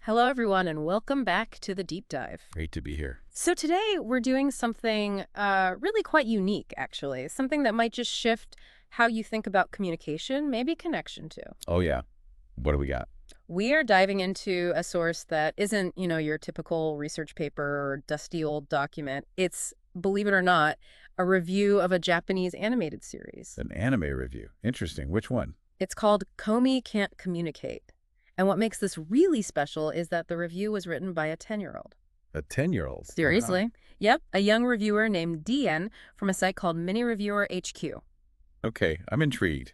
Hello, everyone, and welcome back to the deep dive. Great to be here. So today we're doing something really quite unique, actually. Something that might just shift how you think about communication, maybe connection too. Oh, yeah. What do we got? We are diving into a source that isn't, your typical research paper or dusty old document. It's, believe it or not, a review of a Japanese animated series. An anime review. Interesting. Which one? It's called Komi Can't Communicate. And what makes this really special is that the review was written by a 10-year-old. A 10-year-old. Seriously? Wow. Yep, a young reviewer named Deeyean from a site called Mini Reviewer HQ. Okay, I'm intrigued.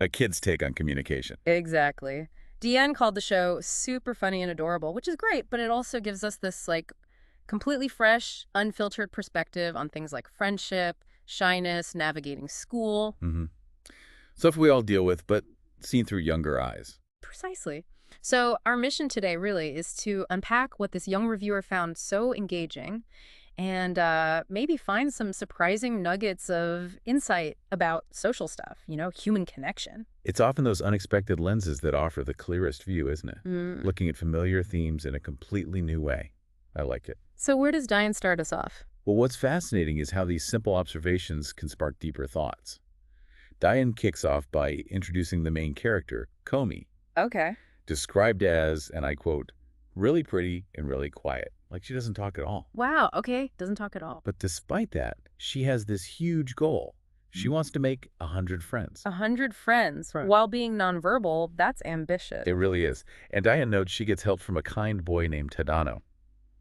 A kid's take on communication. Exactly. Deeyean called the show super funny and adorable, which is great, but it also gives us this, completely fresh, unfiltered perspective on things like friendship, shyness, navigating school. Stuff we all deal with, but seen through younger eyes. Precisely. So our mission today really is to unpack what this young reviewer found so engaging and maybe find some surprising nuggets of insight about social stuff, human connection. It's often those unexpected lenses that offer the clearest view, isn't it? Looking at familiar themes in a completely new way. I like it. So where does Deeyean start us off? Well, what's fascinating is how these simple observations can spark deeper thoughts. Deeyean kicks off by introducing the main character, Komi, Okay. described as, and I quote, really pretty and really quiet. Like she doesn't talk at all. Wow, okay. Doesn't talk at all. But despite that, she has this huge goal. She wants to make 100 friends. 100 friends. Right. While being nonverbal, that's ambitious. It really is. And Deeyean notes she gets help from a kind boy named Tadano.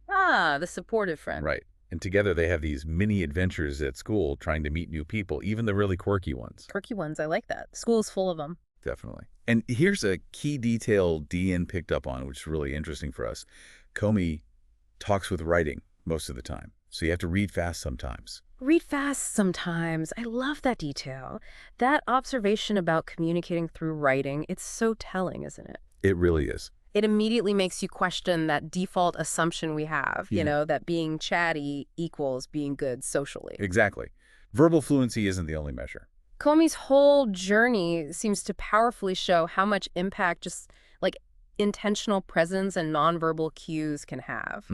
Ah, the supportive friend. Right. And together they have these mini adventures at school trying to meet new people, even the really quirky ones. Quirky ones, I like that. School's full of them. Definitely. And here's a key detail Deeyean picked up on, which is really interesting for us. Komi talks with writing most of the time, so you have to read fast sometimes. Read fast sometimes. I love that detail. That observation about communicating through writing, it's so telling, isn't it? It really is. It immediately makes you question that default assumption we have, that being chatty equals being good socially. Exactly. Verbal fluency isn't the only measure. Komi's whole journey seems to powerfully show how much impact just intentional presence and nonverbal cues can have.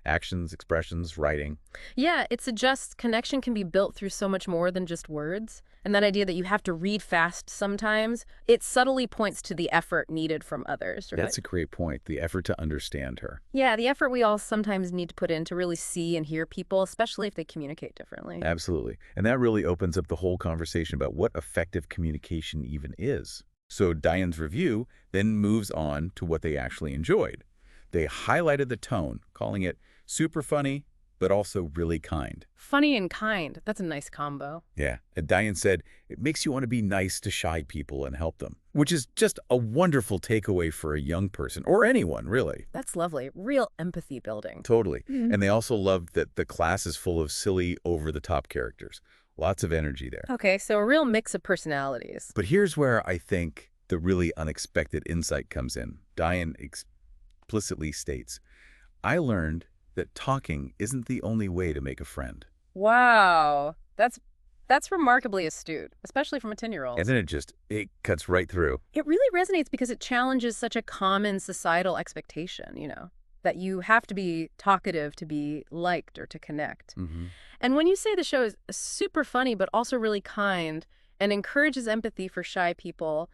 Actions, expressions, writing. Yeah, it suggests connection can be built through so much more than just words. And that idea that you have to read fast sometimes, it subtly points to the effort needed from others, right? That's a great point, the effort to understand her. Yeah, the effort we all sometimes need to put in to really see and hear people, especially if they communicate differently. Absolutely. And that really opens up the whole conversation about what effective communication even is. So Deeyean's review then moves on to what they actually enjoyed. They highlighted the tone, calling it super funny, but also really kind. Funny and kind. That's a nice combo. Yeah. And Deeyean said, it makes you want to be nice to shy people and help them, which is just a wonderful takeaway for a young person, or anyone, really. That's lovely. Real empathy building. Totally. And they also loved that the class is full of silly, over-the-top characters. Lots of energy there. Okay, so a real mix of personalities. But here's where I think the really unexpected insight comes in. Deeyean explicitly states, I learned that talking isn't the only way to make a friend. Wow. That's remarkably astute, especially from a 10-year-old. And then it cuts right through. It really resonates because it challenges such a common societal expectation, that you have to be talkative to be liked or to connect. And when you say the show is super funny but also really kind and encourages empathy for shy people,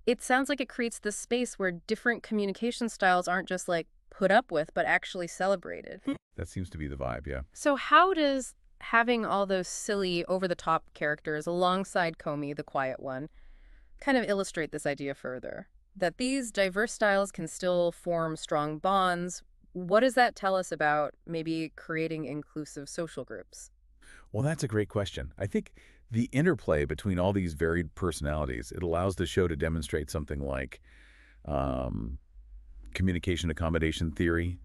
it sounds like it creates this space where different communication styles aren't just put up with, but actually celebrated. That seems to be the vibe, yeah. So how does having all those silly, over-the-top characters alongside Komi, the quiet one, kind of illustrate this idea further? That these diverse styles can still form strong bonds. What does that tell us about maybe creating inclusive social groups? Well, that's a great question. I think the interplay between all these varied personalities, it allows the show to demonstrate something like communication accommodation theory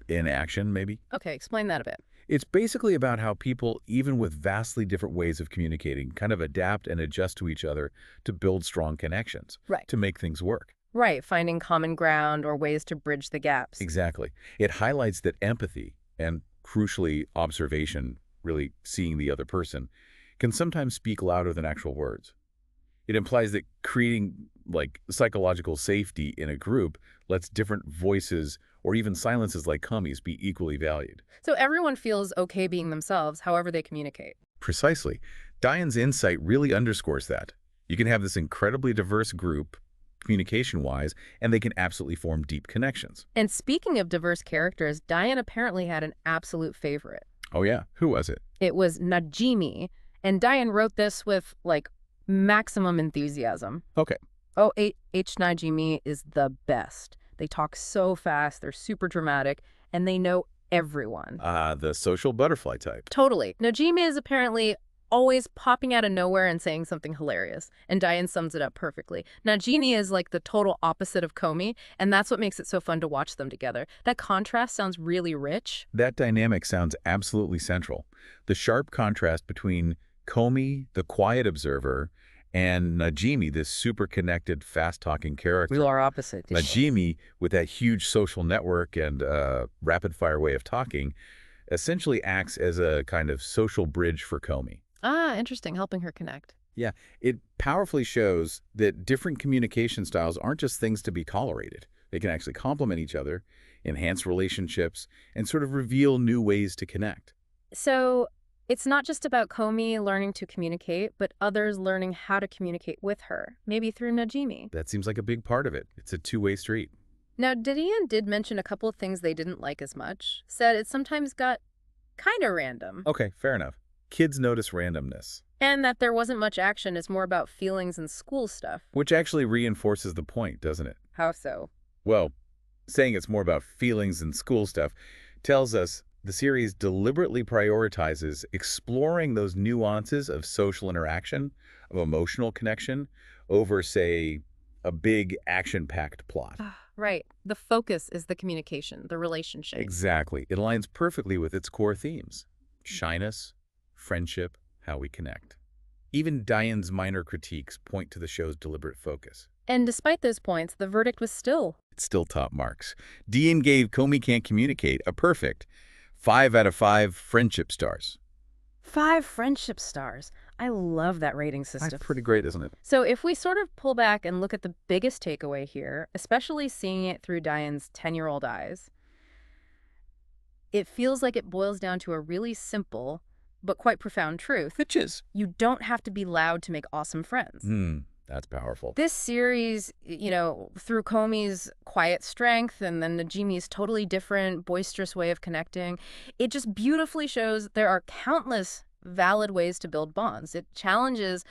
in action, maybe. Okay, explain that a bit. It's basically about how people, even with vastly different ways of communicating, kind of adapt and adjust to each other to build strong connections, Right. to make things work. Right, finding common ground or ways to bridge the gaps. Exactly. It highlights that empathy and, crucially, observation, really seeing the other person, can sometimes speak louder than actual words. It implies that creating like psychological safety in a group lets different voices or even silences like Komi's be equally valued. So everyone feels okay being themselves, however they communicate. Precisely. Deeyan's insight really underscores that. You can have this incredibly diverse group, communication-wise, and they can absolutely form deep connections. And speaking of diverse characters, Deeyan apparently had an absolute favorite. Oh yeah, who was it? It was Najimi, and Deeyan wrote this with, like, maximum enthusiasm. Okay. Oh, H. Najimi is the best. They talk so fast, they're super dramatic, and they know everyone. The social butterfly type. Totally. Najimi is apparently always popping out of nowhere and saying something hilarious, and Deeyan sums it up perfectly. Najimi is like the total opposite of Komi, and that's what makes it so fun to watch them together. That contrast sounds really rich. That dynamic sounds absolutely central. The sharp contrast between Komi, the quiet observer, and Najimi, this super connected, fast-talking character. We are opposite. Najimi, with that huge social network and rapid-fire way of talking, essentially acts as a kind of social bridge for Komi. Ah, interesting, helping her connect. Yeah, it powerfully shows that different communication styles aren't just things to be tolerated. They can actually complement each other, enhance relationships, and sort of reveal new ways to connect. So it's not just about Komi learning to communicate, but others learning how to communicate with her, maybe through Najimi. That seems like a big part of it. It's a two-way street. Now, Deeyean did mention a couple of things they didn't like as much. Said it sometimes got kind of random. Okay, fair enough. Kids notice randomness. And that there wasn't much action, it's more about feelings and school stuff. Which actually reinforces the point, doesn't it? How so? Well, saying it's more about feelings and school stuff tells us the series deliberately prioritizes exploring those nuances of social interaction, of emotional connection, over, say, a big action-packed plot. Right. The focus is the communication, the relationship. Exactly. It aligns perfectly with its core themes: shyness, friendship, how we connect. Even Deeyan's minor critiques point to the show's deliberate focus. And despite those points, the verdict was still... It's still top marks. Deeyan gave Komi Can't Communicate a perfect 5 out of 5 friendship stars. 5 friendship stars. I love that rating system. That's pretty great, isn't it? So if we sort of pull back and look at the biggest takeaway here, especially seeing it through Deeyan's 10-year-old eyes, it feels like it boils down to a really simple but quite profound truth. Which is? You don't have to be loud to make awesome friends. That's powerful. This series, through Komi's quiet strength and then Najimi's totally different, boisterous way of connecting, it just beautifully shows there are countless valid ways to build bonds. It challenges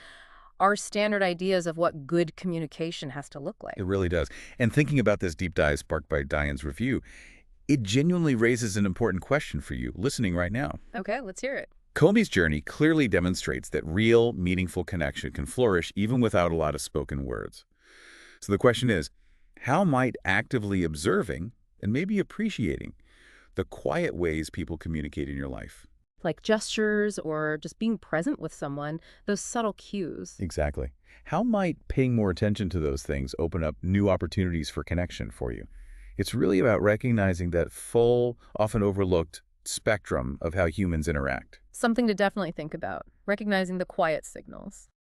our standard ideas of what good communication has to look like. It really does. And thinking about this deep dive sparked by Deeyan's review, it genuinely raises an important question for you listening right now. Okay, let's hear it. Komi's journey clearly demonstrates that real, meaningful connection can flourish even without a lot of spoken words. So the question is, how might actively observing and maybe appreciating the quiet ways people communicate in your life? Like gestures or just being present with someone, those subtle cues. Exactly. How might paying more attention to those things open up new opportunities for connection for you? It's really about recognizing that full, often overlooked spectrum of how humans interact. Something to definitely think about, recognizing the quiet signals.